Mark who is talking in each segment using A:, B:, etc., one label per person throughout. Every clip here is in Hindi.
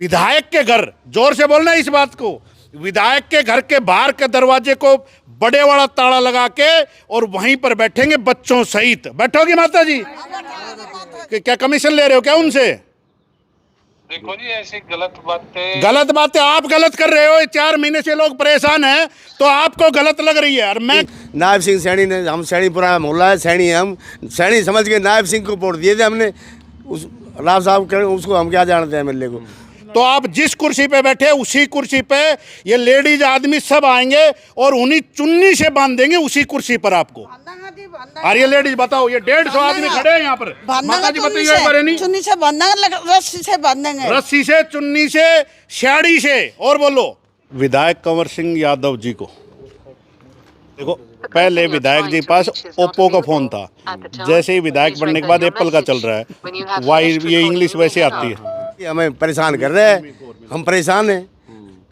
A: विधायक के घर, जोर से बोलना इस बात को, विधायक के घर के बाहर के दरवाजे को बड़े वाला ताला लगा के और वहीं पर बैठेंगे बच्चों सहित। बैठोगी माता जी? क्या कमीशन ले रहे हो क्या उनसे?
B: देखो जी, ऐसी गलत बातें
A: आप गलत कर रहे हो। 4 महीने से लोग परेशान हैं तो आपको गलत लग रही है। और मैं
C: नायब सिंह सैनी ने, हम सैनीपुरा मोहल्ला है, सैनी है, हम सैनी समझ के नायब सिंह को वोट दिए थे हमने। उस राव साहब उसको हम क्या जानते हैं एमएलए को।
A: तो आप जिस कुर्सी पे बैठे उसी कुर्सी पे ये लेडीज आदमी सब आएंगे और उन्हीं चुन्नी से बांध देंगे उसी कुर्सी पर आपको। और ये लेडीज बताओ, ये 150 आदमी खड़े हैं यहाँ पर। माता जी बताइए एक बार। नहीं,
D: चुन्नी से बांधेंगे, रस्सी से बांधेंगे,
A: रस्सी से, चुन्नी से, शाड़ी से। और बोलो, विधायक कंवर सिंह यादव जी को देखो, पहले विधायक जी पास ओप्पो का फोन था, जैसे ही विधायक बनने के बाद एप्पल का चल रहा है। वाई ये इंग्लिश वैसे आती है।
C: हमें परेशान कर रहे हैं, हम परेशान हैं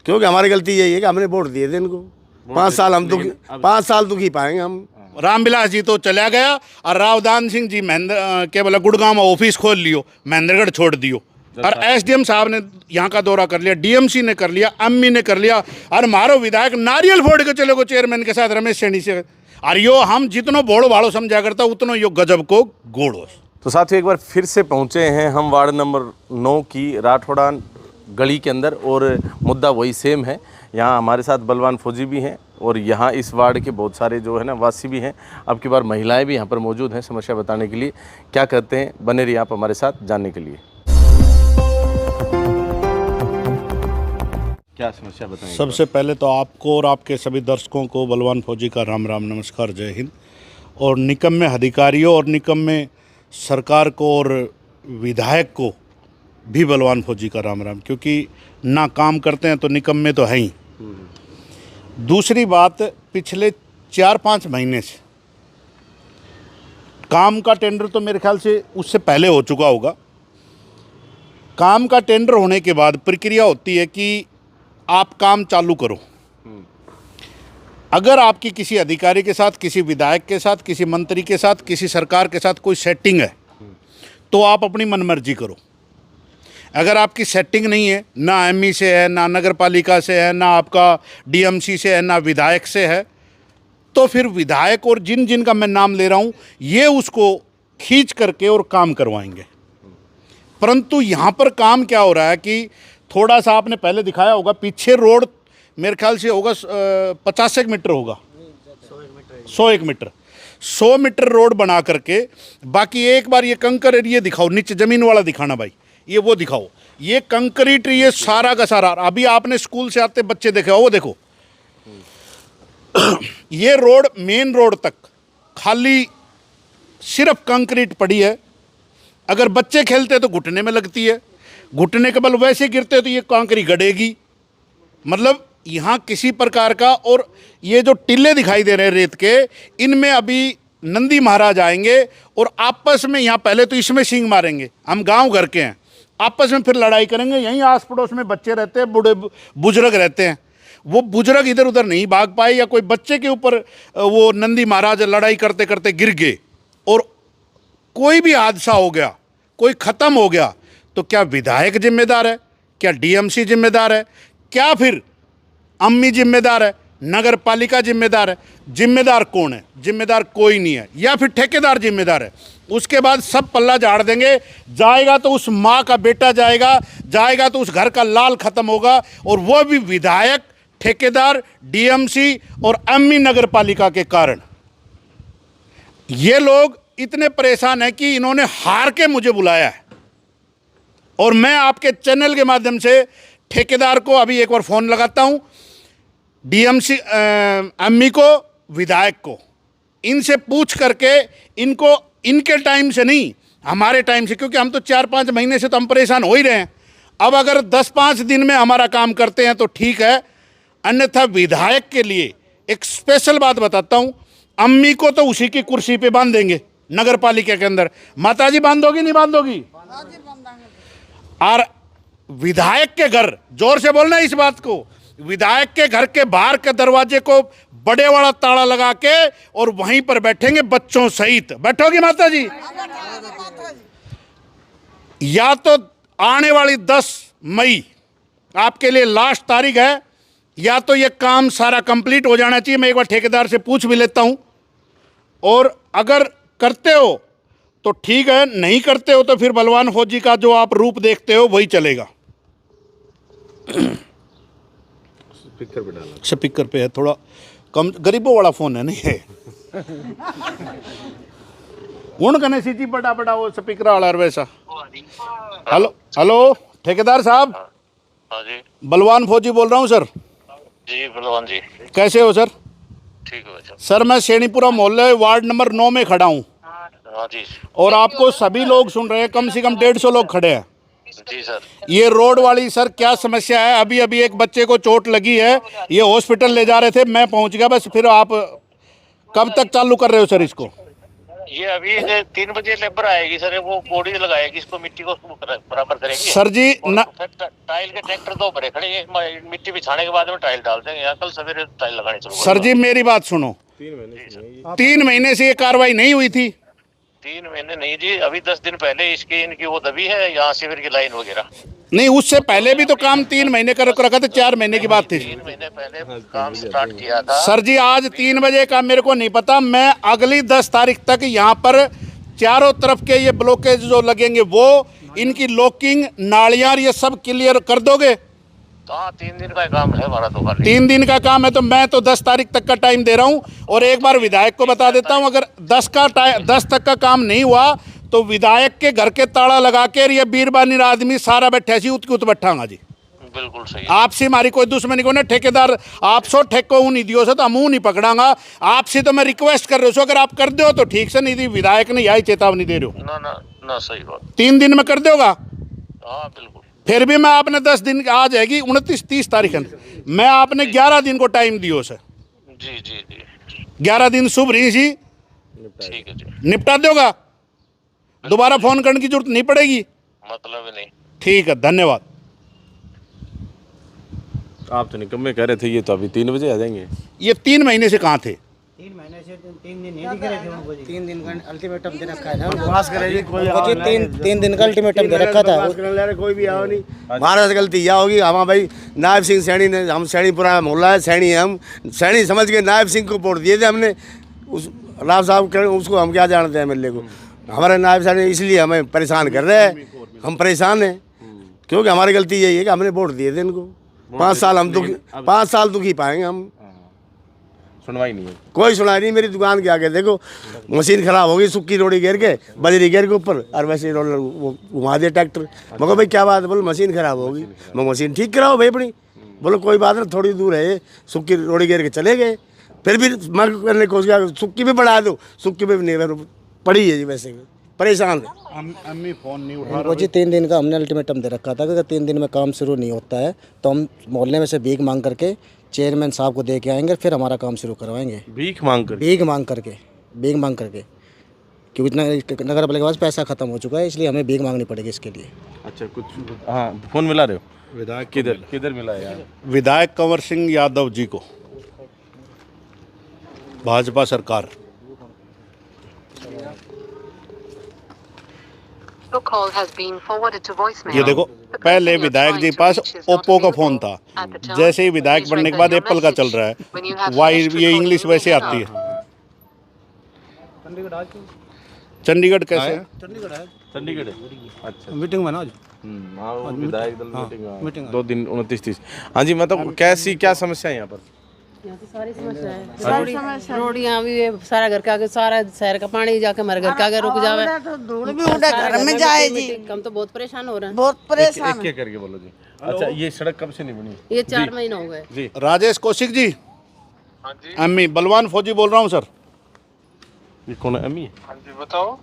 C: क्योंकि हमारी गलती यही है कि हमने वोट दिए थे इनको। 5 साल हम दुखी, 5 साल दुखी पाएंगे हम।
A: रामविलास जी तो चला गया और रावदान सिंह जी महेंद्र क्या बोला, गुड़गांव में ऑफिस खोल लियो, महेंद्रगढ़ छोड़ दियो। और एसडीएम साहब ने यहाँ का दौरा कर लिया, डीएमसी ने कर लिया, अम्मी ने कर लिया। और मारो विधायक नारियल फोड़ के चले गो चेयरमैन के साथ रमेश सैनी से। और यो हम जितनो बोड़ो भाड़ो समझा करता उतनो यो गजब को गोड़ो।
E: तो साथियों, एक बार फिर से पहुंचे हैं हम वार्ड नंबर 9 की राठौड़ा गली के अंदर और मुद्दा वही सेम है। यहाँ हमारे साथ बलवान फौजी भी हैं और यहाँ इस वार्ड के बहुत सारे जो है ना वासी भी हैं। अब की बार महिलाएं भी यहाँ पर मौजूद हैं समस्या बताने के लिए। क्या कहते हैं, बने रहिए आप हमारे साथ जानने के लिए। क्या समस्या बताएंगे?
A: सबसे पहले तो आपको और आपके सभी दर्शकों को बलवान फौजी का राम राम, नमस्कार, जय हिंद। और निकम्मे अधिकारियों और निकम्मे सरकार को और विधायक को भी बलवान फौजी का राम राम, क्योंकि ना काम करते हैं तो निकम्मे तो हैं ही। दूसरी बात, पिछले 4-5 महीने से काम का टेंडर तो मेरे ख्याल से उससे पहले हो चुका होगा। काम का टेंडर होने के बाद प्रक्रिया होती है कि आप काम चालू करो। अगर आपकी किसी अधिकारी के साथ, किसी विधायक के साथ, किसी मंत्री के साथ, किसी सरकार के साथ कोई सेटिंग है तो आप अपनी मनमर्जी करो। अगर आपकी सेटिंग नहीं है, ना एमई से है, ना नगर पालिका से है, ना आपका डीएमसी से है, ना विधायक से है, तो फिर विधायक और जिन जिन का मैं नाम ले रहा हूँ ये उसको खींच करके और काम करवाएंगे। परंतु यहाँ पर काम क्या हो रहा है कि थोड़ा सा आपने पहले दिखाया होगा, पीछे रोड मेरे ख्याल से होगा 50 मीटर होगा, 100 मीटर रोड बना करके, बाकी एक बार ये कंकर ये दिखाओ, नीचे ज़मीन वाला दिखाना भाई, ये वो दिखाओ, ये कंक्रीट, ये सारा का सारा। अभी आपने स्कूल से आते बच्चे देखे हो, वो देखो ये रोड, मेन रोड तक खाली सिर्फ कंक्रीट पड़ी है। अगर बच्चे खेलते तो घुटने में लगती है, घुटने के बल वैसे गिरते तो ये कंकरी गड़ेगी। मतलब यहाँ किसी प्रकार का, और ये जो टिल्ले दिखाई दे रहे हैं रेत के, इनमें अभी नंदी महाराज आएंगे और आपस में, यहाँ पहले तो इसमें सींग मारेंगे, हम गांव घर के हैं, आपस में फिर लड़ाई करेंगे। यहीं आस पड़ोस में बच्चे रहते हैं, बूढ़े बुजुर्ग रहते हैं, वो बुजुर्ग इधर उधर नहीं भाग पाए, या कोई बच्चे के ऊपर वो नंदी महाराज लड़ाई करते करते गिर गए और कोई भी हादसा हो गया, कोई ख़त्म हो गया, तो क्या विधायक जिम्मेदार है? क्या डीएमसी जिम्मेदार है? क्या फिर अम्मी जिम्मेदार है? नगर पालिका जिम्मेदार है? जिम्मेदार कौन है? जिम्मेदार कोई नहीं है, या फिर ठेकेदार जिम्मेदार है? उसके बाद सब पल्ला झाड़ देंगे। जाएगा तो उस माँ का बेटा जाएगा, जाएगा तो उस घर का लाल खत्म होगा, और वो भी विधायक, ठेकेदार, डीएमसी और अम्मी नगर पालिका के कारण। ये लोग इतने परेशान हैं कि इन्होंने हार के मुझे बुलाया है, और मैं आपके चैनल के माध्यम से ठेकेदार को अभी एक बार फ़ोन लगाता हूं, डीएमसी अम्मी को, विधायक को, इनसे पूछ करके इनको, इनके टाइम से नहीं हमारे टाइम से, क्योंकि हम तो 4-5 महीने से तो हम परेशान हो ही रहे हैं। अब अगर 10-5 दिन में हमारा काम करते हैं तो ठीक है, अन्यथा विधायक के लिए एक स्पेशल बात बताता हूं, अम्मी को तो उसी की कुर्सी पे बांध देंगे नगर पालिका के अंदर। माता जी बांधोगी नहीं बांधोगी? और विधायक के घर, जोर से बोलना इस बात को, विधायक के घर के बाहर के दरवाजे को बड़े वाला ताला लगा के और वहीं पर बैठेंगे बच्चों सहित। बैठोगी माता जी? या तो आने वाली 10 मई आपके लिए लास्ट तारीख है, या तो ये काम सारा कंप्लीट हो जाना चाहिए। मैं एक बार ठेकेदार से पूछ भी लेता हूँ, और अगर करते हो तो ठीक है, नहीं करते हो तो फिर बलवान फौजी का जो आप रूप देखते हो वही चलेगा। स्पीकर पे है, थोड़ा कम, गरीबों वाला फोन है नहीं है। हूं कने सीधी बड़ा बड़ा वो स्पीकर वाला वैसा। हेलो हेलो ठेकेदार साहब।
B: हाँ जी।
A: बलवान फौजी बोल रहा हूँ सर।
B: जी बलवान जी।
A: कैसे हो सर?
B: ठीक है सर।
A: सर मैं शेणीपुरा मोहल्ले वार्ड नंबर 9 में खड़ा हूँ,
B: हाँ जी।
A: और आपको सभी लोग सुन रहे हैं, कम से कम 150 लोग खड़े हैं।
B: जी सर।
A: ये रोड वाली सर क्या समस्या है? अभी अभी एक बच्चे को चोट लगी है, ये हॉस्पिटल ले जा रहे थे, मैं पहुंच गया बस। फिर आप कब तक चालू कर रहे हो सर इसको?
B: ये अभी 3 बजे लेबर आएगी सर, वो बोडी लगाएगी, इसको मिट्टी को बराबर करेंगे
A: सर जी न,
B: टाइल के ट्रैक्टर 2 भरे खड़े हैं, मिट्टी बिछाने के बाद में टाइल डाल देंगे, कल सवेरे टाइल लगाने शुरू।
A: सर जी मेरी बात सुनो, 3 महीने से ये कार्रवाई नहीं हुई थी?
B: 3 महीने नहीं जी, अभी 10 दिन पहले इसकी इनकी वो दबी है यहाँ शिविर की लाइन वगैरह।
A: नहीं, उससे पहले भी तो काम 3 महीने कर रखा था, 4 महीने की बात थी।
B: 3 महीने पहले काम स्टार्ट किया था
A: सर जी। आज 3 बजे का मेरे को नहीं पता, मैं अगली 10 तारीख तक यहाँ पर चारों तरफ के ये ब्लॉकेज जो लगेंगे वो, इनकी लॉकिंग, नालियां, ये सब क्लियर कर दोगे?
B: हाँ 3 दिन का काम है हमारा तो।
A: 3 दिन का काम है तो मैं तो 10 तारीख तक का टाइम दे रहा हूँ। और एक बार विधायक को बता देता हूँ, अगर 10 तक का काम नहीं हुआ तो विधायक के घर के ताला लगा के ये बीरबानी आदमी सारा बैठे सी उत कुत बैठांगा जी।
B: बिल्कुल सही।
A: आपसे हमारी कोई दुश्मनी को नहीं, ठेकेदार आप सो ठेको नहीं दियो से तो मुंह नहीं पकड़ांगा। आपसे तो मैं रिक्वेस्ट कर रहा हूँ, अगर आप कर दो तो ठीक से, नहीं थी विधायक ने यही चेतावनी दे रहे हो।
B: ना ना ना सही बात।
A: 3 दिन में कर दोगा?
B: हाँ बिल्कुल।
A: फिर भी मैं आपने 10 दिन, आ जाएगी 29-30 तारीख है, मैं आपने 11 दिन को टाइम दियो सर।
B: जी जी जी।
A: 11 दिन शुभ रही सी,
B: ठीक है जी।
A: निपटा दोगा? दोबारा फोन करने की जरूरत नहीं पड़ेगी?
B: मतलब नहीं।
A: ठीक है, धन्यवाद।
E: आप तो निकम्मे कह रहे थे, ये तो अभी 3 बजे आ जाएंगे।
A: ये 3 महीने से कहाँ थे?
F: 3 महीने से 3 दिन नहीं दिख रहे थे उनको जी। 3 दिन का अल्टीमेटम दे रखा था
C: पास करेगी कोई
F: उनको जी। 3 दिन का अल्टीमेटम दे रखा था।
C: कोई भी आओ नहीं, हमारा से गलती यह होगी। हम भाई नायब सिंह सैनी ने, हम सैनीपुरा मोहल्ला है, सैनी है, हम सैनी समझ के नायब सिंह को वोट दिए थे हमने। उस राव साहब उसको हम क्या जानते हैं एमएलए को? हमारे नायब साहब इसलिए हमें परेशान कर रहे हैं, हम परेशान हैं क्योंकि हमारी गलती यही है कि हमने वोट दिए थे इनको। 5 साल हम दुखी, 5 साल दुखी पाएंगे हम।
E: सुनवाई नहीं है,
C: कोई सुनाई नहीं। मेरी दुकान के आगे देखो, मशीन खराब होगी, सुक्की रोड़ी गिर के, बजरी गिर के ऊपर, और वैसे रोलर वो घुमा दिया ट्रैक्टर। मगर भाई क्या बात है? बोलो मशीन खराब होगी, मैं मशीन ठीक कराओ भाई अपनी। बोलो कोई बात नहीं, थोड़ी दूर है, सुक्की रोड़ी गिर के चले गए। फिर भी मैं करने की कोशिश किया, सुक्की भी बढ़ा दो, सुक्की भी नहीं पड़ी है जी, वैसे परेशान है।
A: अम्मी फोन नहीं उठा
F: उनको जी 3 दिन का हमने अल्टीमेटम दे रखा था कि अगर 3 दिन में काम शुरू नहीं होता है तो हम मोहल्ले में से भीख मांग करके चेयरमैन साहब को दे के आएंगे, फिर हमारा काम शुरू करवाएंगे।
E: भीख मांग कर?
F: भीख मांग करके क्योंकि इतना नगर पालिका के पास पैसा खत्म हो चुका है, इसलिए हमें भीख मांगनी पड़ेगी इसके लिए।
E: अच्छा कुछ, हाँ फोन मिला रहे हो?
A: विधायक
E: किधर मिला है यार?
A: विधायक कंवर सिंह यादव जी को, भाजपा सरकार। ये देखो, पहले विधायक जी पास ओप्पो का फोन था, जैसे ही विधायक बनने के बाद एप्पल का चल रहा है। वाई ये इंग्लिश वैसे आती है। चंडीगढ़ कैसे है?
E: चंडीगढ़ है। अच्छा
F: मीटिंग में ना
E: विधायक दल मीटिंग 2 दिन 29-30। हाँ जी, मतलब कैसी क्या समस्या है यहाँ पर?
G: यहाँ तो सारी समस्या है। रोड यहाँ भी है, सारा घर के आगे, सारा शहर का पानी जाके हमारे घर के आगे रुक जावे
D: तो धूल भी उड़े घर में जाए जी।
G: हम तो बहुत परेशान हो रहे हैं,
D: बहुत परेशान।
E: क्या करके बोलो जी। अच्छा, ये सड़क कब से नहीं बनी?
G: ये 4 महीने हो गए
E: जी।
A: राजेश कौशिक जी।
B: हाँ जी।
A: अम्मी बलवान फौजी बोल रहा हूँ सर।
E: ये कौन है? अम्मी?
B: हाँ जी बताओ।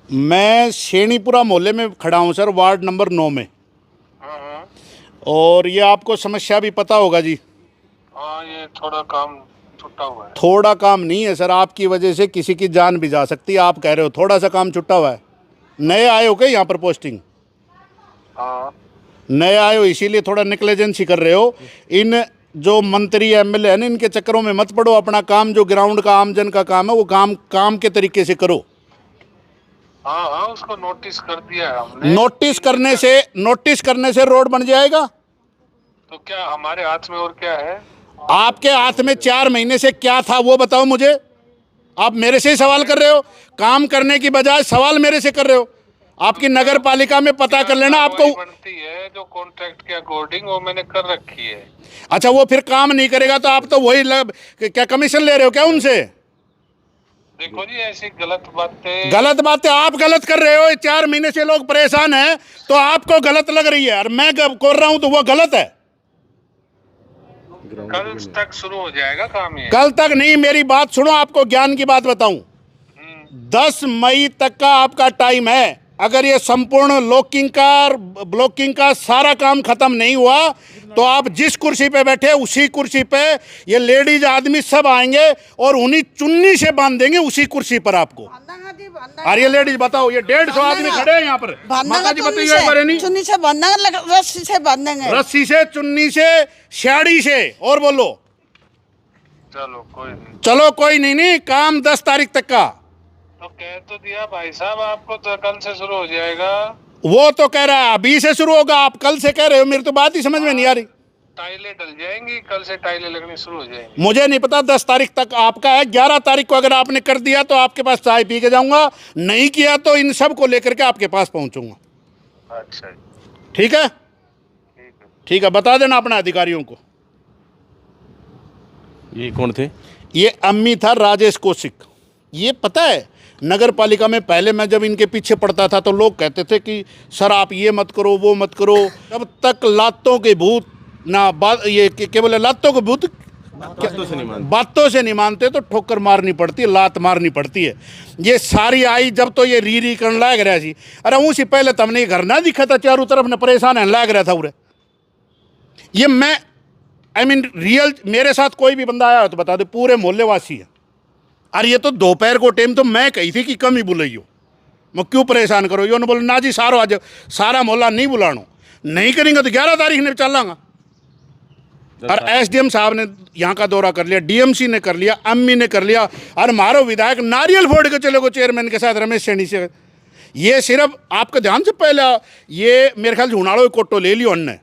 A: मैं शेणीपुरा मोहल्ले में खड़ा हूँ सर, वार्ड नंबर 9 में। और ये आपको समस्या भी पता होगा जी।
B: हाँ ये थोड़ा काम छुट्टा हुआ है।
A: थोड़ा काम नहीं है सर, आपकी वजह से किसी की जान भी जा सकती है। आप कह रहे हो थोड़ा सा काम छुट्टा हुआ है। नए आए हो क्या यहाँ पर पोस्टिंग?
B: हाँ
A: नए आए हो इसीलिए थोड़ा निग्लिजेंसी कर रहे हो। इन जो मंत्री एमएलए है ना, इनके चक्करों में मत पड़ो। अपना काम जो ग्राउंड का आमजन का काम है वो काम के तरीके से करो।
B: हाँ हाँ उसको नोटिस कर दिया है हमने।
A: नोटिस करने से रोड बन जाएगा?
H: तो क्या हमारे हाथ में और क्या है?
A: आपके हाथ में 4 महीने से क्या था वो बताओ मुझे। आप मेरे से ही सवाल कर रहे हो, काम करने की बजाय सवाल मेरे से कर रहे हो। आपकी नगर पालिका में पता कर लेना आपको।
H: बनती है जो कॉन्ट्रैक्ट के अकॉर्डिंग, वो मैंने कर रखी है।
A: अच्छा, वो फिर काम नहीं करेगा तो आप तो वही क्या कमीशन ले रहे हो क्या उनसे?
H: देखो जी, ऐसी गलत बातें
A: आप गलत कर रहे हो। 4 महीने से लोग परेशान हैं तो आपको गलत लग रही है, और मैं कर रहा हूं तो वो गलत है।
H: कल तक शुरू हो जाएगा काम ये?
A: कल तक नहीं, मेरी बात सुनो, आपको ज्ञान की बात बताऊं। 10 मई तक का आपका टाइम है। अगर ये संपूर्ण ब्लॉकिंग का सारा काम खत्म नहीं हुआ तो आप जिस कुर्सी पे बैठे उसी कुर्सी पे ये लेडीज आदमी सब आएंगे और उन्हीं चुन्नी से बांध देंगे उसी कुर्सी पर आपको। अरे ये लेडीज बताओ, ये 150 आदमी खड़े हैं यहाँ पर। माता जी बताइए एक बार। नहीं,
D: चुन्नी से बांधेंगे, रस्सी से बांधेंगे।
A: रस्सी से, चुन्नी से, शाड़ी से। और बोलो। चलो कोई नहीं, काम 10 तारीख तक का।
H: तो कह तो दिया भाई साहब आपको, तो कल से शुरू हो जाएगा।
A: वो तो कह रहा है अभी से शुरू होगा, आप कल से कह रहे हो। मेरी तो बात ही समझ में नहीं आ रही।
H: टाइलें डल जाएंगी, कल से टाइलें लगनी शुरू हो जाएंगी।
A: मुझे नहीं पता, 10 तारीख तक आपका है। 11 तारीख को अगर आपने कर दिया तो आपके पास चाय पी के जाऊंगा, नहीं किया तो इन सब को लेकर के आपके पास पहुंचूंगा।
H: अच्छा,
A: ठीक है? ठीक है, बता देना अपने अधिकारियों को।
E: ये कौन थे?
A: ये अम्मी था, राजेश कौशिक। ये पता है, नगर पालिका में पहले मैं जब इनके पीछे पड़ता था तो लोग कहते थे कि सर आप ये मत करो, वो मत करो। जब तक लातों के भूत ना बात, ये क्या बोले, लातों के भूत बातों से नहीं मानते तो ठोकर मारनी पड़ती है, लात मारनी पड़ती है। ये सारी आई जब तो ये री करने लाग रहा सी। अरे उसी पहले तो हमने घर ना दिखा था, चारों तरफ ने परेशान है लाग रहा था उरे। ये मैं रियल, मेरे साथ कोई भी बंदा आया हो तो बता दे, पूरे मोहल्ले वासी है। अरे ये तो दोपहर को टाइम तो मैं कही थी कि कम ही बुलाइयो, मैं क्यों परेशान करो। यो ने बोले ना जी सारो आज सारा मोहल्ला नहीं बुलानो, नहीं करेंगे तो 11 तारीख ने चलांगा। और एसडीएम साहब ने यहाँ का दौरा कर लिया, डीएमसी ने कर लिया, अम्मी ने कर लिया, और मारो विधायक नारियल फोड़ के चले गो चेयरमैन के साथ रमेश सैनी से। ये सिर्फ आपके ध्यान से पहले ये मेरे ख्याल से हुनाड़ो कोटो ले लियो उनने।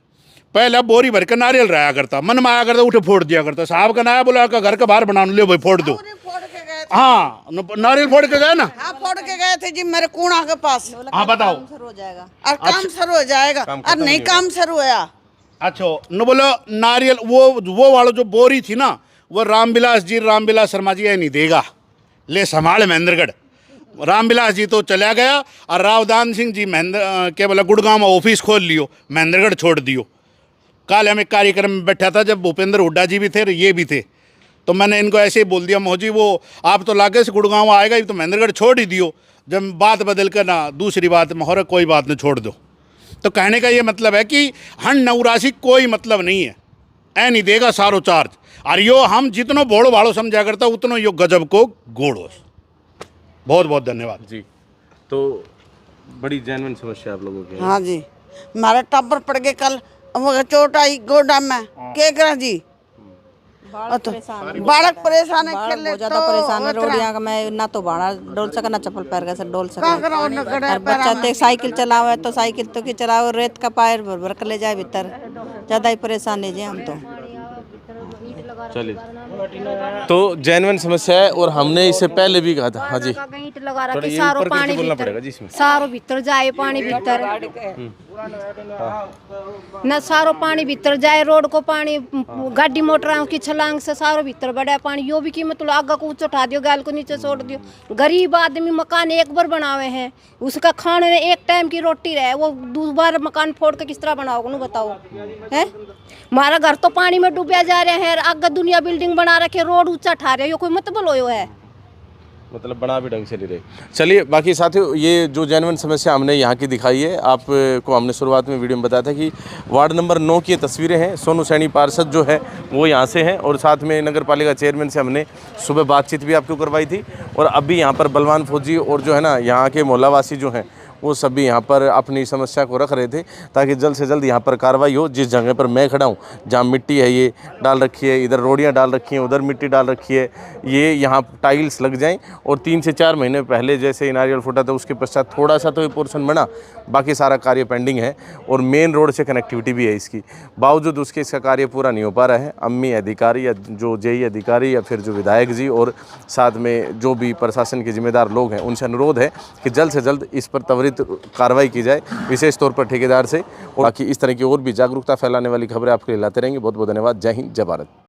A: पहले बोरी भर के नारियल रहा करता, मन में आया करता, उठे फोड़ दिया करता। साहब का नया बोला घर के बाहर बना लो भाई, फोड़ दो। हाँ, नारियल फोड़ के गए ना।
D: हाँ, फोड़ के गए थे जी मेरे कूड़ा के पास।
A: हाँ बताओ।
D: शुरू हो जाएगा और काम शुरू हो जाएगा, और नहीं काम शुरू हुआ।
A: अच्छा, न बोलो नारियल वो वाला जो बोरी थी ना, वो रामविलास शर्मा जी नहीं देगा, ले संभाल महेंद्रगढ़। रामविलास जी तो चला गया और रावदान सिंह जी क्या बोला गुड़गांव में ऑफिस खोल लियो, महेंद्रगढ़ छोड़ दियो। कल हम एक कार्यक्रम में बैठा था जब भूपेंद्र हुड्डा जी भी थे और ये भी थे, तो मैंने इनको ऐसे ही बोल दिया, मोजी वो आप तो लागे से गुड़गांव आएगा ही तो महेंद्रगढ़ छोड़ ही दियो। जब बात बदल कर ना दूसरी बात में हो रहा, कोई बात नहीं छोड़ दो। तो कहने का ये मतलब है कि हन नवराशि कोई मतलब नहीं है, ऐ नहीं देगा सारो चार्ज। और यो हम जितनो बोड़ो भाड़ो समझा करता उतनो यो गजब को गोड़ो। बहुत बहुत धन्यवाद
E: जी। तो बड़ी जेन्युइन समस्या आप लोगों की।
D: हाँ जी, हमारे टब्बर पड़ गए कल, चोट आई गोडा में, क्या करा जी। बालक परेशान है, खेल
I: बहुत ज्यादा परेशान है। रोडियां का मैं ना तो भाड़ा डोल सका ना चप्पल पैर का डोल सका। और बच्चा तो साइकिल चलावे तो साइकिल तो की चलाओ, रेत का पायर भर भर कर ले जाए भीतर, ज्यादा ही परेशान है जी हम तो।
E: चलिए, तो जेन्युइन समस्या है और हमने इससे पहले भी कहा था। हाँ जी,
J: ईंट लगा रखे, सारो पानी भीतर, सारो भीतर जाए, पानी भीतर न सारो पानी भीतर जाए, रोड को पानी गाड़ी मोटरों की छलांग से सारो भीतर बढ़ा पानी। यो भी कीमत लो, आगा को ऊंचा उठा दियो, गाल को नीचे छोड़ दियो। गरीब आदमी मकान एक बार बनावे हैं, उसका खाने एक टाइम की रोटी रहे, वो दोबारा मकान फोड़ के किस तरह बनाओगे बताओ है। हमारा घर तो पानी में डूबया जा रहे हैं, आगे दुनिया बिल्डिंग बना रखे, रोड ऊंचा ठा रहे हो, कोई मतलब हो है,
E: मतलब बना भी ढंग से नहीं रहे। चलिए, बाकी साथियों, ये जो जेन्युइन समस्या हमने यहाँ की दिखाई है, आपको हमने शुरुआत में वीडियो में बताया था कि वार्ड नंबर 9 की तस्वीरें हैं। सोनू सैनी पार्षद जो है वो यहाँ से हैं और साथ में नगर पालिका चेयरमैन से हमने सुबह बातचीत भी आपको करवाई थी। और अभी यहाँ पर बलवान फौजी और जो है ना यहाँ के मोहल्लावासी जो हैं वो सभी यहाँ पर अपनी समस्या को रख रहे थे ताकि जल्द से जल्द यहाँ पर कार्रवाई हो। जिस जगह पर मैं खड़ा हूँ, जहाँ मिट्टी है ये डाल रखी है, इधर रोडियाँ डाल रखी हैं, उधर मिट्टी डाल रखी है, ये यहाँ टाइल्स लग जाएं। और 3 से 4 महीने पहले जैसे नारियल फूटा था उसके पश्चात थोड़ा सा तो ये पोर्शन बना, बाकी सारा कार्य पेंडिंग है। और मेन रोड से कनेक्टिविटी भी है इसकी, बावजूद उसके इसका कार्य पूरा नहीं हो पा रहा है। अम्मी अधिकारी या जो जेई अधिकारी या फिर जो विधायक जी और साथ में जो भी प्रशासन के जिम्मेदार लोग हैं, उनसे अनुरोध है कि जल्द से जल्द इस पर त्वरित कार्रवाई की जाए, विशेष तौर पर ठेकेदार से। और बाकी इस तरह की और भी जागरूकता फैलाने वाली खबरें आपके लिए लाते रहेंगे। बहुत बहुत धन्यवाद। जय हिंद, जय भारत।